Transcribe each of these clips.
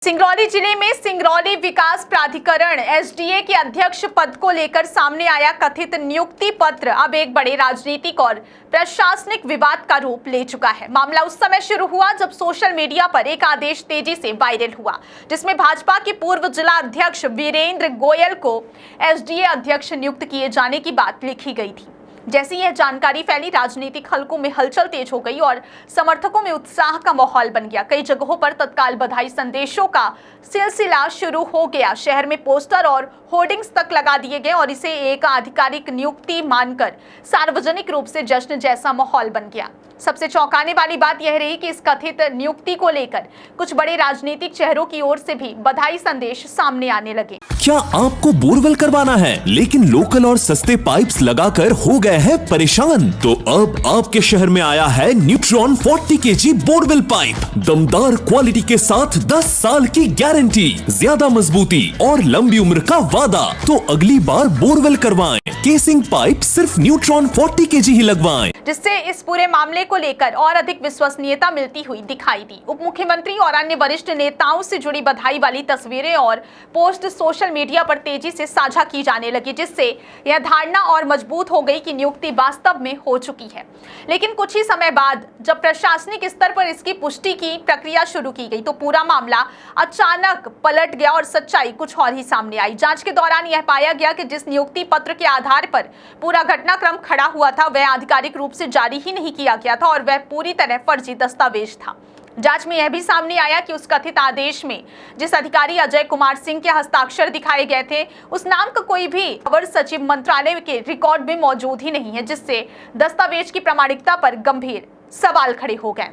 सिंगरौली जिले में सिंगरौली विकास प्राधिकरण एसडीए के अध्यक्ष पद को लेकर सामने आया कथित नियुक्ति पत्र अब एक बड़े राजनीतिक और प्रशासनिक विवाद का रूप ले चुका है। मामला उस समय शुरू हुआ जब सोशल मीडिया पर एक आदेश तेजी से वायरल हुआ, जिसमें भाजपा के पूर्व जिला अध्यक्ष वीरेंद्र गोयल को एसडीए अध्यक्ष नियुक्त किए जाने की बात लिखी गई थी। जैसी यह जानकारी फैली, राजनीतिक हलकों में हलचल तेज हो गई और समर्थकों में उत्साह का माहौल बन गया। कई जगहों पर तत्काल बधाई संदेशों का सिलसिला शुरू हो गया। शहर में पोस्टर और होर्डिंग्स तक लगा दिए गए और इसे एक आधिकारिक नियुक्ति मानकर सार्वजनिक रूप से जश्न जैसा माहौल बन गया। सबसे चौंकाने वाली बात यह रही कि इस कथित नियुक्ति को लेकर कुछ बड़े राजनीतिक चेहरों की ओर से भी बधाई संदेश सामने आने लगे। क्या आपको बोरवेल करवाना है लेकिन लोकल और सस्ते पाइप्स लगाकर हो गए हैं परेशान? तो अब आपके शहर में आया है न्यूट्रॉन 40 केजी बोरवेल पाइप। दमदार क्वालिटी के साथ 10 साल की गारंटी, ज्यादा मजबूती और लंबी उम्र का वादा। तो अगली बार बोरवेल करवाएं, केसिंग पाइप सिर्फ न्यूट्रॉन 40 केजी ही लगवाएं, जिससे इस पूरे मामले को लेकर और अधिक विश्वसनीयता मिलती हुई दिखाई दी। उप मुख्यमंत्री और अन्य वरिष्ठ नेताओं से जुड़ी बधाई वाली तस्वीरें और पोस्ट सोशल मीडिया पर तेजी से साझा की जाने लगी, जिससे यह धारणा और मजबूत हो गई कि नियुक्ति वास्तव में हो चुकी है। लेकिन कुछ ही समय बाद जब प्रशासनिक स्तर पर इसकी पुष्टि की प्रक्रिया शुरू की गई तो पूरा मामला अचानक पलट गया और सच्चाई कुछ और ही सामने आई। जांच के दौरान यह पाया गया कि जिस नियुक्ति पत्र के आधार पर पूरा घटनाक्रम खड़ा हुआ था वह आधिकारिक रूप से जारी ही नहीं किया गया था और वह पूरी तरह फर्जी दस्तावेज था। जांच में यह भी सामने आया कि उस कथित आदेश में जिस अधिकारी अजय कुमार सिंह के हस्ताक्षर दिखाए गए थे, उस नाम का कोई भी अवर सचिव मंत्रालय के रिकॉर्ड में मौजूद ही नहीं है, जिससे दस्तावेज की प्रामाणिकता पर गंभीर सवाल खड़े हो गए।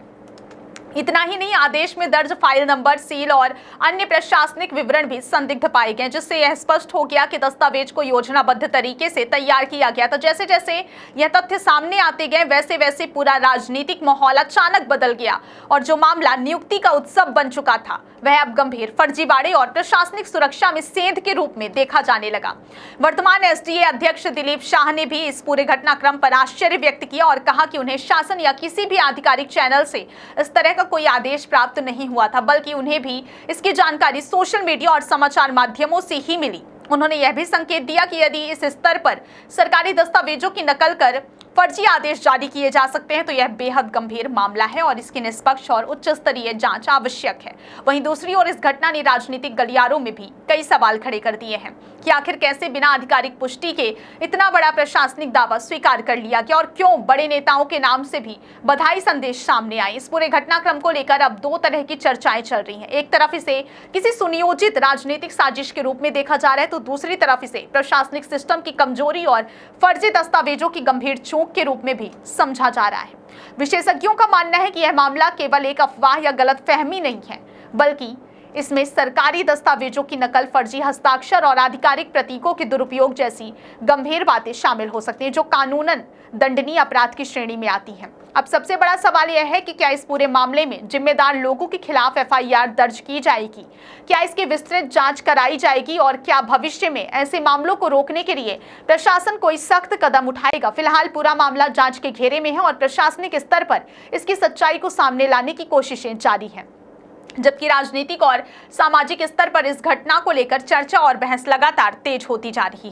इतना ही नहीं, आदेश में दर्ज फाइल नंबर, सील और अन्य प्रशासनिक विवरण भी संदिग्ध पाए गए, जिससे यह स्पष्ट हो गया कि दस्तावेज को योजनाबद्ध तरीके से तैयार किया गया था। जैसे जैसे यह तथ्य सामने आते गए वैसे वैसे पूरा राजनीतिक माहौल अचानक बदल गया और जो मामला नियुक्ति का उत्सव बन चुका था वह अब गंभीर फर्जीवाड़े और प्रशासनिक सुरक्षा में सेंध के रूप में देखा जाने लगा। वर्तमान एसडीए अध्यक्ष दिलीप शाह ने भी इस पूरे घटनाक्रम पर आश्चर्य व्यक्त किया और कहा कि उन्हें शासन या किसी भी आधिकारिक चैनल से इस तरह का कोई आदेश प्राप्त नहीं हुआ था, बल्कि उन्हें भी इसकी जानकारी सोशल मीडिया और समाचार माध्यमों से ही मिली। उन्होंने यह भी संकेत दिया कि यदि इस स्तर पर सरकारी दस्तावेजों की नकल कर फर्जी आदेश जारी किए जा सकते हैं तो यह बेहद गंभीर मामला है और इसकी निष्पक्ष और उच्च स्तरीय जांच आवश्यक है। वहीं दूसरी ओर इस घटना ने राजनीतिक गलियारों में भी कई सवाल खड़े कर दिए हैं कि आखिर कैसे बिना आधिकारिक पुष्टि के इतना बड़ा प्रशासनिक दावा स्वीकार कर लिया गया और क्यों बड़े नेताओं के नाम से भी बधाई संदेश सामने आए। इस पूरे घटनाक्रम को लेकर अब दो तरह की चर्चाएं चल रही हैं। एक तरफ इसे किसी सुनियोजित राजनीतिक साजिश के रूप में देखा जा रहा है तो दूसरी तरफ इसे प्रशासनिक सिस्टम की कमजोरी और फर्जी दस्तावेजों की गंभीर चूक के रूप में भी समझा जा रहा है। विशेषज्ञों का मानना है कि यह मामला केवल एक अफवाह या गलतफहमी नहीं है, बल्कि इसमें सरकारी दस्तावेजों की नकल, फर्जी हस्ताक्षर और आधिकारिक प्रतीकों के दुरुपयोग जैसी गंभीर बातें शामिल हो सकती हैं, जो कानूनन दंडनीय अपराध की श्रेणी में आती हैं। अब सबसे बड़ा सवाल यह है कि क्या इस पूरे मामले में जिम्मेदार लोगों के खिलाफ एफआईआर दर्ज की जाएगी, क्या इसकी विस्तृत जांच कराई जाएगी और क्या भविष्य में ऐसे मामलों को रोकने के लिए प्रशासन कोई सख्त कदम उठाएगा। फिलहाल पूरा मामला जांच के घेरे में है और प्रशासनिक स्तर पर इसकी सच्चाई को सामने लाने की कोशिशें जारी हैं, जबकि राजनीतिक और सामाजिक स्तर पर इस घटना को लेकर चर्चा और बहस लगातार तेज होती जा रही है।